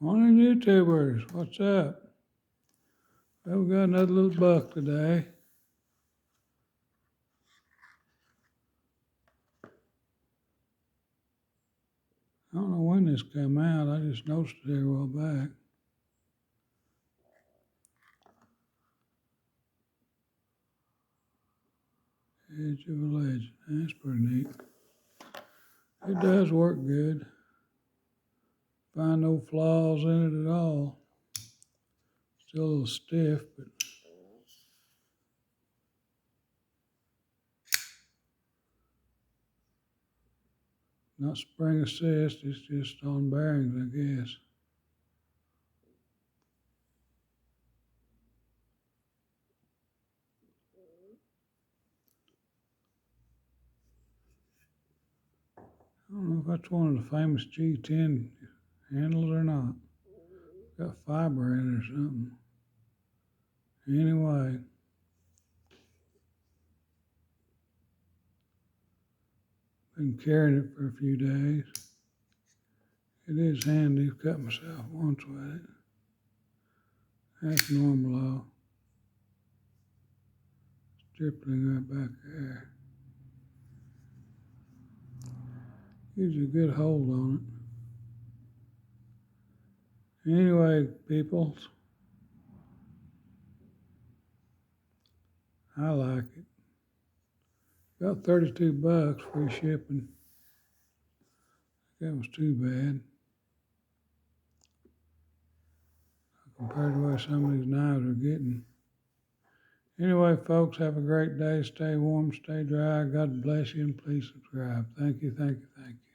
Morning, YouTubers. What's up? Well, we got another little buck today. I don't know when this came out. I just noticed it here a while back. Edge of a Legend. That's pretty neat. It does work good. Find no flaws in it at all. Still a little stiff, but not spring assist. It's just on bearings, I guess. I don't know if that's one of the famous G10 handles or not. Got fiber in it or something. Anyway, been carrying it for a few days. It is handy. I've cut myself once with it. That's normal though. Stripling right back there. Gives you a good hold on it. Anyway, people, I like it. About 32 bucks free shipping. That was too bad compared to what some of these knives are getting. Anyway, folks, have a great day. Stay warm, stay dry. God bless you, and please subscribe. Thank you, thank you, thank you.